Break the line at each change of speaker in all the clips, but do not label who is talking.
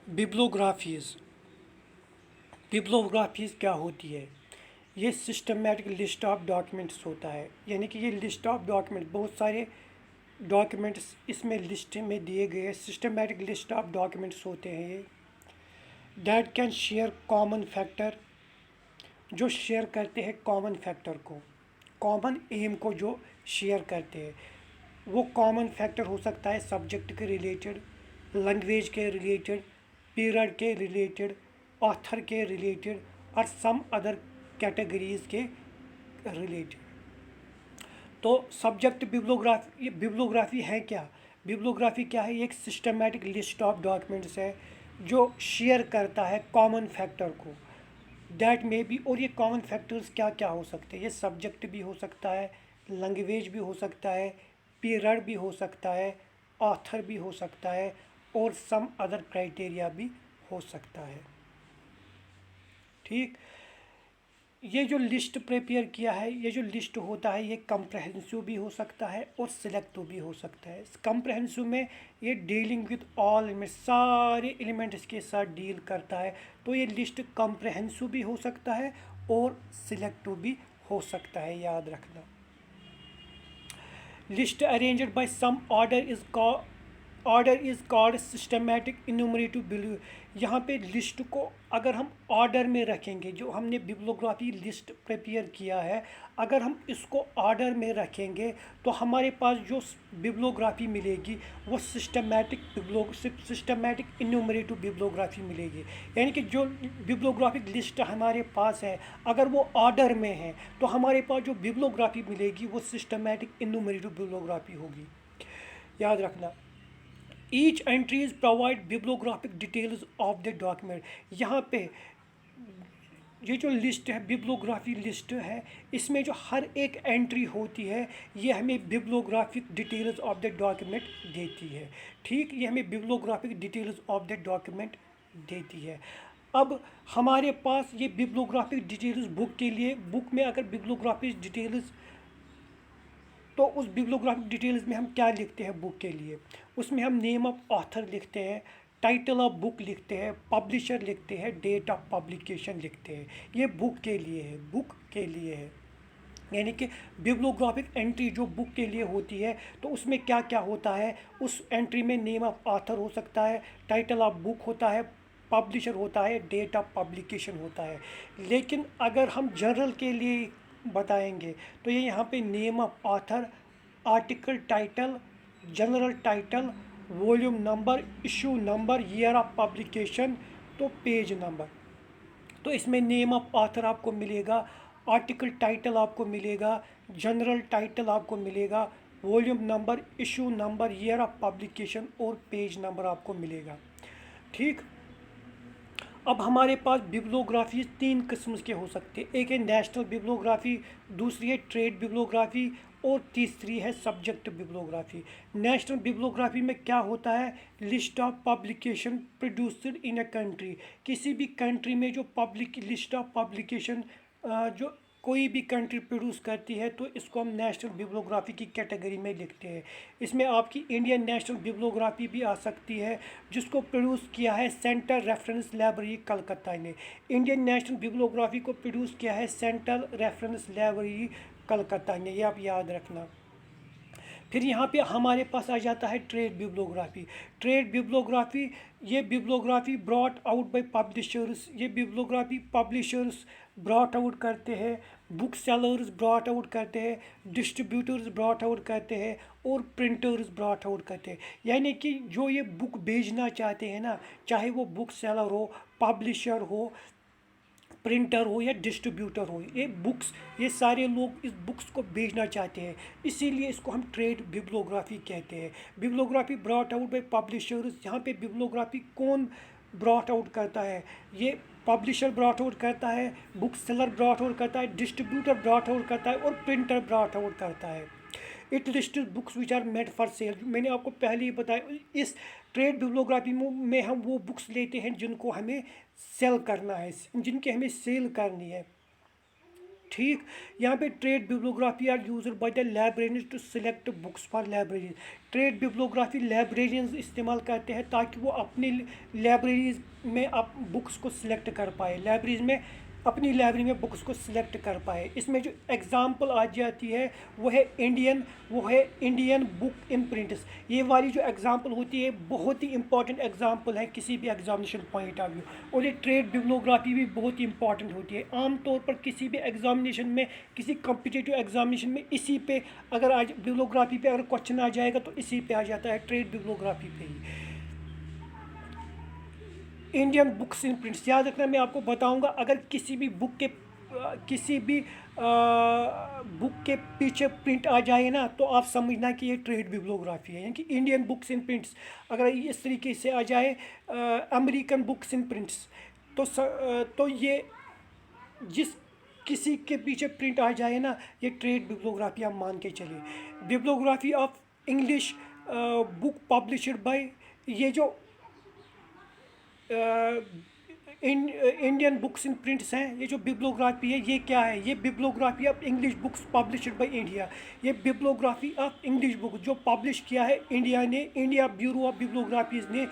बिब्लोग्राफीज़ बिब्लोग्राफीज़ क्या होती है? ये सिस्टमेटिक लिस्ट ऑफ डॉक्यूमेंट्स होता है, यानी कि ये लिस्ट ऑफ डॉक्यूमेंट, बहुत सारे डॉक्यूमेंट्स इसमें लिस्ट में दिए गए सिस्टमेटिक लिस्ट ऑफ डॉक्यूमेंट्स होते हैं ये। That can share common factor, जो शेयर करते हैं कॉमन फैक्टर को, कॉमन एम को जो शेयर करते हैं। वो कॉमन फैक्टर हो सकता है सब्जेक्ट के रिलेटेड, लैंग्वेज के रिलेटेड, पीरियड के रिलेटेड, ऑथर के रिलेटेड और सम अदर कैटेगरीज के रिलेटेड। तो सब्जेक्ट बिब्लोग्राफी, ये बिब्लोग्राफी है क्या? बिब्लोग्राफी क्या है? ये एक सिस्टमेटिक लिस्ट ऑफ डॉक्यूमेंट्स है जो शेयर करता है कॉमन फैक्टर को। दैट मे बी, और ये कॉमन फैक्टर्स क्या क्या हो सकते हैं? ये सब्जेक्ट भी हो सकता है, लैंग्वेज भी हो सकता है, पीरियड भी हो सकता है, ऑथर भी हो सकता है और सम अदर क्राइटेरिया भी हो सकता है। ठीक, ये जो लिस्ट प्रिपेयर किया है, ये जो लिस्ट होता है ये कंप्रहेंसिव भी हो सकता है और सिलेक्टिव भी हो सकता है। कंप्रहेंसिव में ये डीलिंग विद ऑल एलिमेंट्स, सारे एलिमेंट्स के साथ डील करता है, तो ये लिस्ट कंप्रहेंसिव भी हो सकता है और सिलेक्टिव भी हो सकता है, याद रखना। List arranged by some order is called systematic enumerative believe. यहाँ पे लिस्ट को अगर हम ऑर्डर में रखेंगे, जो हमने बिब्लोग्राफी लिस्ट प्रिपेयर किया है, अगर हम इसको ऑर्डर में रखेंगे तो हमारे पास जो बिब्लोग्राफी मिलेगी वो सिस्टमेटिक इन्यूमरेटिव बिब्लोग्राफी मिलेगी। यानी कि जो बिब्लोग्राफिक लिस्ट हमारे पास है, अगर वो ऑर्डर में है तो हमारे पास जो बिब्लोग्राफी मिलेगी वो सिस्टमेटिक इन्यूमरेटिव बिब्लोग्राफी होगी, याद रखना। Each entries provide bibliographic details of the document. यहाँ पे ये जो लिस्ट है, बिब्लोग्राफी लिस्ट है, इसमें जो हर एक एंट्री होती है ये हमें bibliographic details of the document देती है। ठीक, ये हमें bibliographic details of the document देती है। अब हमारे पास ये बिब्लोग्राफिक डिटेल्स बुक के लिए, बुक में अगर बिब्लोग्राफिक डिटेल्स, तो उस बिब्लोग्राफिक डिटेल्स में हम क्या लिखते हैं बुक के लिए? उसमें हम नेम ऑफ ऑथर लिखते हैं, टाइटल ऑफ बुक लिखते हैं, पब्लिशर लिखते हैं, डेट ऑफ पब्लिकेशन लिखते हैं। ये बुक के लिए है, बुक के लिए है। यानी कि बिब्लोग्राफिक एंट्री जो बुक के लिए होती है तो उसमें क्या क्या होता है? उस एंट्री में नेम ऑफ ऑथर हो सकता है, टाइटल ऑफ बुक होता है, पब्लिशर होता है, डेट ऑफ पब्लिकेशन होता है। लेकिन अगर हम जर्नल के लिए बताएंगे तो ये यहाँ पे name of author, article title, general title, volume number, issue number, year of publication, तो पेज नंबर। तो इसमें नेम ऑफ ऑथर आपको मिलेगा, आर्टिकल टाइटल आपको मिलेगा, जनरल टाइटल आपको मिलेगा, volume number, issue number, year of publication और पेज नंबर आपको मिलेगा। ठीक, अब हमारे पास बिब्लोग्राफी तीन किस्म के हो सकते हैं। एक है नेशनल बिब्लोग्राफी, दूसरी है ट्रेड बिब्लोग्राफी और तीसरी है सब्जेक्ट बिब्लोग्राफी। नेशनल बिब्लोग्राफी में क्या होता है? List of publication produced in a country. किसी भी कंट्री में जो पब्लिक लिस्ट ऑफ पब्लिकेशन जो कोई भी कंट्री प्रोड्यूस करती है तो इसको हम नेशनल बिब्लोग्राफी की कैटेगरी में लिखते हैं। इसमें आपकी इंडियन नेशनल बिब्लोग्राफी भी आ सकती है जिसको प्रोड्यूस किया है सेंट्रल रेफरेंस लाइब्रेरी कलकत्ता ने। इंडियन नेशनल बिब्लोग्राफी को प्रोड्यूस किया है सेंट्रल रेफरेंस लाइब्रेरी कलकत्ता ने, ये आप याद रखना। फिर यहाँ पे हमारे पास आ जाता है ट्रेड बिब्लोग्राफी। ट्रेड बिब्लोग्राफी, ये bibliography brought out by publishers, ये बिब्लोग्राफी पब्लिशर्स ब्रॉट आउट करते हैं, बुक सेलर्स ब्रॉट आउट करते हैं, डिस्ट्रीब्यूटर्स ब्रॉट आउट करते हैं और प्रिंटर्स ब्रॉट आउट करते हैं। यानी कि जो ये बुक बेचना चाहते हैं ना, चाहे वो बुक सेलर हो, पब्लिशर हो, प्रिंटर हो या डिस्ट्रीब्यूटर हो, ये बुक्स, ये सारे लोग इस बुक्स को बेचना चाहते हैं, इसीलिए इसको हम ट्रेड बिब्लोग्राफी कहते हैं। Bibliography brought out by publishers, यहाँ पे बिब्लोग्राफी कौन ब्रॉट आउट करता है? ये पब्लिशर ब्रॉट आउट करता है, बुक सेलर ब्रॉट आउट करता है, डिस्ट्रीब्यूटर ब्रॉट आउट करता है और प्रिंटर ब्रॉट आउट करता है। It list books which are made for sale, मैंने आपको पहले ही बताया। इस ट्रेड बिब्लोग्राफी में हम वो बुक्स लेते हैं जिनको हमें सेल करना है, जिनके हमें सेल करनी है। ठीक। यहाँ पे trade bibliography are used by the librarians to select books for libraries. Trade bibliography librarians इस्तेमाल करते हैं ताकि वो अपनी लाइब्रेरीज में आप बुक्स को सिलेक्ट कर पाए, लाइब्रेरीज में अपनी लाइब्रेरी में बुक्स को सिलेक्ट कर पाए। इसमें जो एग्ज़ाम्पल आ जाती है वो है इंडियन बुक इन प्रिंट्स। ये वाली जो एग्ज़ाम्पल होती है बहुत ही इंपॉर्टेंट एग्ज़ाम्पल है किसी भी एग्जामिनेशन पॉइंट ऑफ व्यू। और ये ट्रेड बिब्लियोग्राफी भी बहुत ही इंपॉर्टेंट होती है। आमतौर पर किसी भी एग्जामिनेशन में, किसी कॉम्पिटिटिव एग्जामिनेशन में इसी पे अगर आज बिब्लियोग्राफी पे अगर क्वेश्चन आ जाएगा तो इसी पे आ जाता है, ट्रेड बिब्लियोग्राफी पे ही। इंडियन बुक्स इन प्रिंट्स, याद रखना, मैं आपको बताऊंगा अगर किसी भी बुक के पीछे प्रिंट आ जाए ना तो आप समझना कि ये ट्रेड बिब्लियोग्राफी है। यानी कि इंडियन बुक्स इन प्रिंट्स अगर इस तरीके से आ जाए, अमेरिकन बुक्स इन प्रिंट्स, तो ये जिस किसी के पीछे प्रिंट आ जाए ना, ये ट्रेड बिब्लियोग्राफी आप मान के चलिए। Bibliography of English book published by, ये जो इंडियन बुक्स इन प्रिंट्स हैं, ये जो बिब्लियोग्राफी है ये क्या है, ये bibliography of English books published by India. ये बिब्लियोग्राफी ऑफ इंग्लिश बुक जो पब्लिश किया है इंडिया ने, इंडिया ब्यूरो ऑफ बिब्लियोग्राफीज ने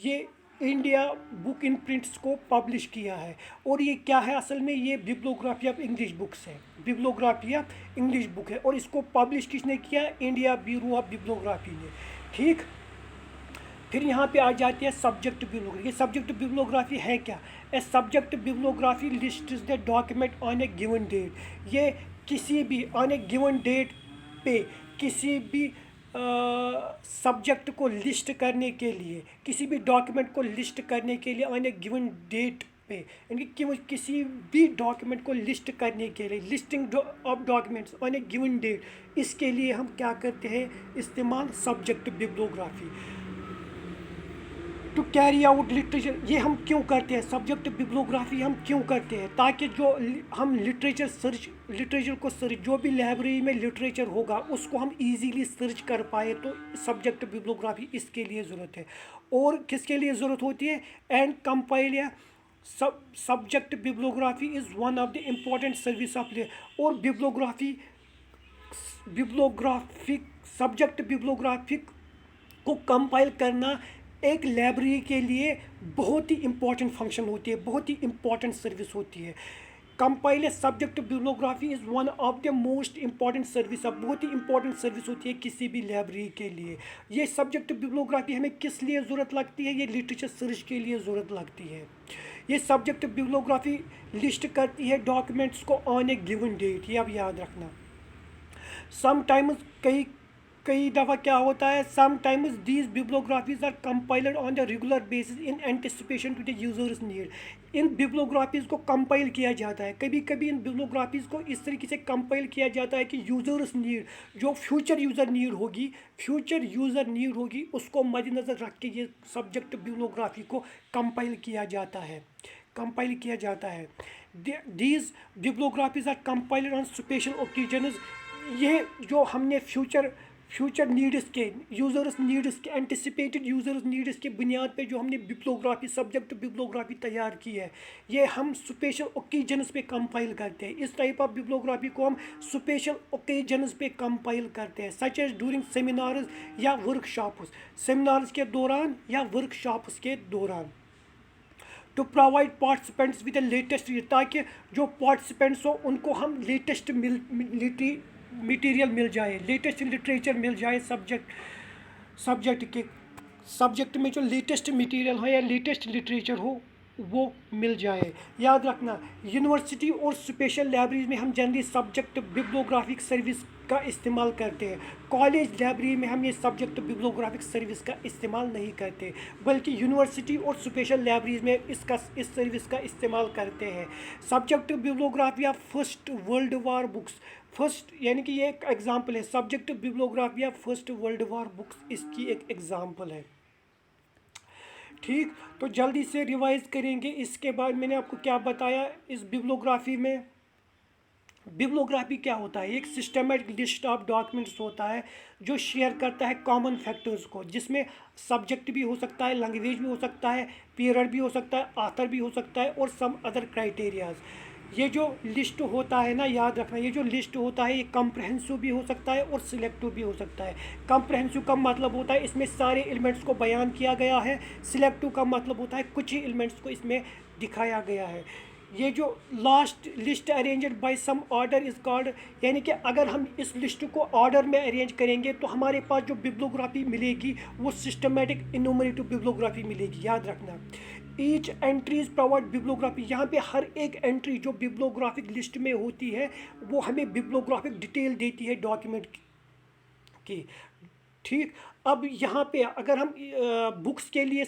ये इंडिया बुक इन प्रिंट्स को पब्लिश किया है। और ये क्या है असल में, ये बिब्लियोग्राफी ऑफ इंग्लिश बुक्स है, बिब्लियोग्राफी ऑफ इंग्लिश बुक है। और इसको पब्लिश किसने किया, इंडिया ब्यूरो ऑफ बिब्लियोग्राफी ने, ठीक। फिर यहाँ पे आ जाती है सब्जेक्ट बिब्लियोग्राफी। ये सब्जेक्ट बिब्लियोग्राफी है क्या, a subject bibliography lists the document on a given date. ये किसी भी ऑन ए गिवन डेट पे किसी भी सब्जेक्ट को लिस्ट करने के लिए, किसी भी डॉक्यूमेंट को लिस्ट करने के लिए ऑन ए गिवन डेट पे, यानी कि किसी भी डॉक्यूमेंट को लिस्ट करने के लिए, listing of documents on a given date, इसके लिए हम क्या करते हैं, इस्तेमाल subject bibliography. To carry out literature, ये हम क्यों करते हैं, सब्जेक्ट बिब्लियोग्राफी हम क्यों करते हैं, ताकि जो हम लिटरेचर को सर्च, जो भी लाइब्रेरी में लिटरेचर होगा उसको हम इजीली सर्च कर पाए, तो सब्जेक्ट बिब्लियोग्राफी इसके लिए ज़रूरत है। और किसके लिए ज़रूरत होती है, एंड कंपाइल या subject bibliography is one of the important service of. और बिब्लियोग्राफिक सब्जेक्ट बिब्लियोग्राफिक को कंपाइल करना एक लाइब्रेरी के लिए बहुत ही इम्पॉर्टेंट फंक्शन होती है, बहुत ही इम्पॉर्टेंट सर्विस होती है। Compile subject bibliography is one of the most important service, अब बहुत ही इंपॉर्टेंट सर्विस होती है किसी भी लाइब्रेरी के लिए। ये सब्जेक्ट बिब्लियोग्राफी हमें किस लिए ज़रूरत लगती है, ये लिटरेचर सर्च के लिए ज़रूरत लगती है। ये सब्जेक्ट बिब्लियोग्राफी लिस्ट करती है डॉक्यूमेंट्स को ऑन ए गिवन डेट, ये अब याद रखना। समटाइम्स कई दफ़ा क्या होता है, sometimes these bibliographies are compiled on the regular basis in anticipation to the users need. इन बिब्लियोग्राफीज़ को कंपाइल किया जाता है, कभी कभी इन बिब्लियोग्राफीज़ को इस तरीके से कंपाइल किया जाता है कि यूजर्स नीड, जो फ्यूचर यूज़र नीड होगी उसको मद्देनज़र रख के ये सब्जेक्ट बिब्लियोग्राफी को कंपाइल किया जाता है। These bibliographies are compiled on special occasions. ये जो हमने फ्यूचर नीड्स के, यूज़र्स नीड्स के, एंटिसिपेटेड यूज़र्स नीड्स के बुनियाद पे जो हमने बिब्लियोग्राफी, सब्जेक्ट बिब्लियोग्राफी तैयार की है, ये हम स्पेशल ओकेजन्स पे कंपाइल करते हैं। इस टाइप ऑफ बिब्लियोग्राफी को हम स्पेशल ओकेजन्स पे कंपाइल करते हैं, सच एज ड्यूरिंग सेमिनार्स या वर्कशॉप्स, सेमिनार्स के दौरान या वर्कशॉप्स के दौरान। To provide participants with the latest, ताकि जो पार्टिसिपेंट्स हो उनको हम लेटेस्ट मटेरियल मिल जाए, लेटेस्ट लिटरेचर मिल जाए, सब्जेक्ट में जो लेटेस्ट मटेरियल हो या लेटेस्ट लिटरेचर हो वो मिल जाए। याद रखना, यूनिवर्सिटी और स्पेशल लाइब्रेरीज में हम जनरली सब्जेक्ट बिब्लियोग्राफिक सर्विस का इस्तेमाल करते हैं। कॉलेज लाइब्रेरी में हम ये सब्जेक्ट बिब्लियोग्राफिक सर्विस का इस्तेमाल नहीं करते, बल्कि यूनिवर्सिटी और स्पेशल लाइब्रेरीज में इस सर्विस का इस्तेमाल करते हैं। Subject bibliography of first world war books, first यानी कि ये एक एग्जाम्पल है, subject bibliography of first world war books इसकी एक एग्जाम्पल है, ठीक। तो जल्दी से रिवाइज करेंगे। इसके बाद मैंने आपको क्या बताया, इस बिब्लियोग्राफी क्या होता है, एक सिस्टमेटिक लिस्ट ऑफ डॉक्यूमेंट्स होता है जो शेयर करता है कॉमन फैक्टर्स को, जिसमें सब्जेक्ट भी हो सकता है, लैंग्वेज भी हो सकता है, पीरियड भी हो सकता है, ऑथर भी हो सकता है और सम अदर क्राइटेरियाज। ये जो लिस्ट होता है ना, याद रखना, ये जो लिस्ट होता है ये कम्प्रहेंसिव भी हो सकता है और सिलेक्टिव भी हो सकता है। कम्प्रहेंसिव का मतलब होता है इसमें सारे एलिमेंट्स को बयान किया गया है, सिलेक्टिव का मतलब होता है कुछ ही एलिमेंट्स को इसमें दिखाया गया है। ये जो last list arranged by some order is called, यानी कि अगर हम इस लिस्ट को ऑर्डर में अरेंज करेंगे तो हमारे पास जो बिब्लोग्राफी मिलेगी वो सिस्टमेटिक इन्यूमरेटिव बिब्लोग्राफी मिलेगी, याद रखना। ईच एंट्रीज प्रोवाइड बिब्लोग्राफी, यहाँ पे हर एक एंट्री जो बिब्लोग्राफिक लिस्ट में होती है वो हमें बिब्लोग्राफिक डिटेल देती है डॉक्यूमेंट की। ठीक, अब यहाँ पे अगर हम बुक्स के लिए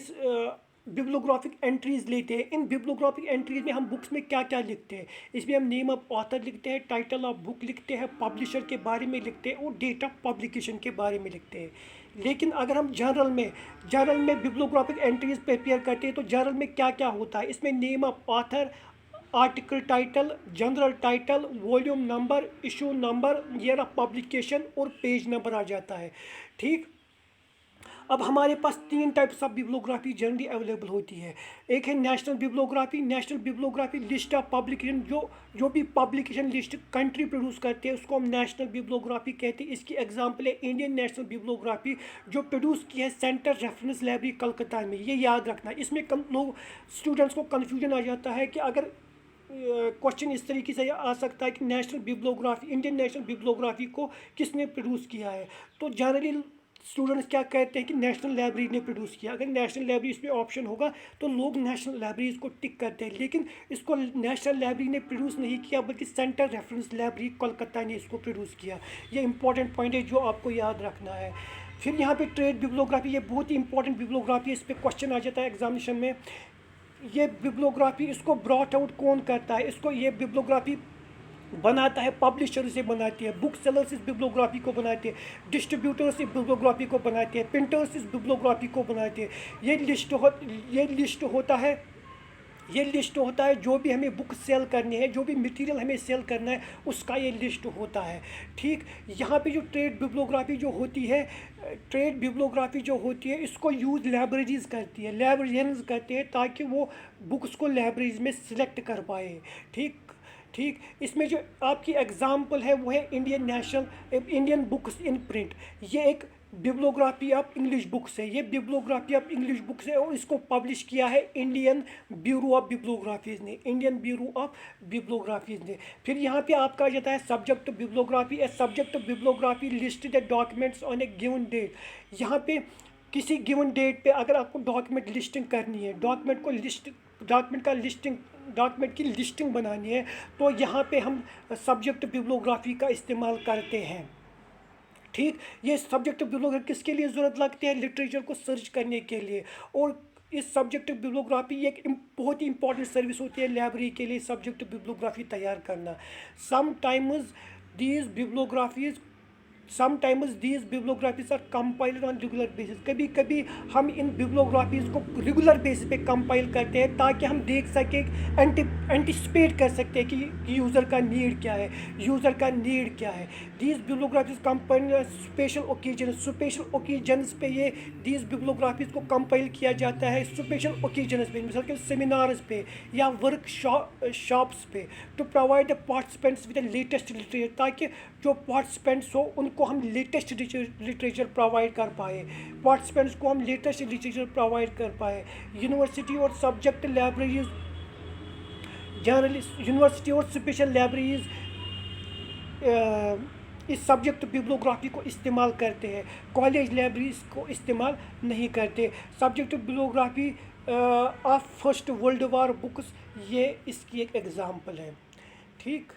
बिब्लोग्राफिक एंट्रीज़ लेते हैं, इन बिब्लोग्राफिक एंट्रीज़ में हम बुक्स में क्या क्या लिखते हैं, इसमें हम नेम ऑफ ऑथर लिखते हैं, टाइटल ऑफ बुक लिखते हैं, पब्लिशर के बारे में लिखते हैं और डेट ऑफ पब्लिकेशन के बारे में लिखते हैं। लेकिन अगर हम जर्नल में बिब्लोग्राफिक एंट्रीज़ प्रिपेयर करते हैं तो जर्नल में क्या क्या होता है, इसमें name of author, article title, general title, volume number, issue number, year of publication और पेज नंबर आ जाता है। ठीक, अब हमारे पास 3 types of bibliography generally available होती है। एक है national bibliography list of publication, जो भी पब्लिकेशन लिस्ट कंट्री प्रोड्यूस करते हैं उसको हम नेशनल बिब्लोग्राफी कहते हैं। इसकी एग्जांपल है इंडियन नेशनल बिब्लोग्राफी जो प्रोड्यूस की है सेंट्रल रेफरेंस लाइब्रेरी कलकत्ता में। ये याद रखना, इसमें लोग स्टूडेंट्स को कन्फ्यूजन आ जाता है कि अगर क्वेश्चन इस तरीके से आ सकता है कि national bibliography, Indian national bibliography को किसने प्रोड्यूस किया है, तो जनरली स्टूडेंट्स क्या कहते हैं कि नेशनल लाइब्रेरी ने प्रोड्यूस किया। अगर नेशनल लाइब्रेरी इसमें ऑप्शन होगा तो लोग नेशनल लाइब्रेरीज को टिक करते हैं, लेकिन इसको नेशनल लाइब्रेरी ने प्रोड्यूस नहीं किया बल्कि सेंट्रल रेफरेंस लाइब्रेरी कोलकाता ने इसको प्रोड्यूस किया। ये इंपॉर्टेंट पॉइंट है जो आपको याद रखना है। फिर यहाँ पे ट्रेड बिब्लोग्राफी, ये बहुत ही इंपॉर्टेंट बिब्लोग्राफी है, इस पर क्वेश्चन आ जाता है एग्जामिनेशन में। ये बिब्लोग्राफी, इसको ब्रॉट आउट कौन करता है, इसको ये बिब्लोग्राफी बनाता है पब्लिशर से बनाती है, बुक सेलर्स इस बिब्लोग्राफी को बनाते हैं, डिस्ट्रीब्यूटर्स इस बिब्लोग्राफी को बनाते हैं, प्रिंटर्स इस बिब्लोग्राफी को बनाते हैं। ये लिस्ट होता है जो भी हमें बुक सेल करनी है, जो भी मटेरियल हमें सेल करना है उसका ये लिस्ट होता है। ठीक, यहाँ पे जो ट्रेड बिब्लोग्राफी जो होती है इसको यूज़ लाइब्रेरीज करती है, लाइब्रेरियंस करते हैं ताकि वो बुक्स को लाइब्रेरीज में सिलेक्ट कर पाए। ठीक, इसमें जो आपकी एग्जांपल है वो है इंडियन बुक्स इन प्रिंट। ये एक बिब्लोग्राफी ऑफ इंग्लिश बुक्स है, और इसको पब्लिश किया है इंडियन ब्यूरो ऑफ बिब्लोग्राफीज ने। फिर यहाँ पे आपका आ जाता है subject bibliography list the documents on a given date. यहाँ पे किसी गिवन डेट पे अगर आपको डॉक्यूमेंट लिस्टिंग करनी है, डॉक्यूमेंट की लिस्टिंग बनानी है, तो यहाँ पे हम सब्जेक्ट बिब्लोग्राफी का इस्तेमाल करते हैं। ठीक, ये सब्जेक्ट बिब्लोग्राफी किसके लिए ज़रूरत लगती है, लिटरेचर को सर्च करने के लिए। और इस सब्जेक्ट बिब्लोग्राफी एक बहुत ही इंपॉर्टेंट सर्विस होती है लाइब्रेरी के लिए, सब्जेक्ट बिब्लोग्राफी तैयार करना। Sometimes these bibliographies are compiled on regular basis. कभी कभी हम इन बिब्लोग्राफीज को रेगुलर बेसिस पे कंपाइल करते हैं ताकि हम देख सकें, एंटिसिपेट कर सकते हैं कि यूज़र का नीड क्या है। दीज बिब्लोग्राफीज कंपाइल स्पेशल ओकेजन्स पे ये दीज बिब्लोग्राफीज को कंपाइल किया जाता है, स्पेशल ओकेजन्स पे, मिसाल के सेमिनार्स पे या वर्कशॉप्स पे, to provide the participants with the latest literature, ताकि जो पार्टिसिपेंट्स हो उनको हम लेटेस्ट लिटरेचर प्रोवाइड कर पाए। यूनिवर्सिटी और सब्जेक्ट लाइब्रेरीज, जनरली यूनिवर्सिटी और स्पेशल लाइब्रेरीज इस सब्जेक्ट बिब्लोग्राफी को इस्तेमाल करते हैं, कॉलेज लाइब्रेरीज को इस्तेमाल नहीं करते। Subject bibliography of first world war books, ये इसकी एक एग्जांपल है। ठीक।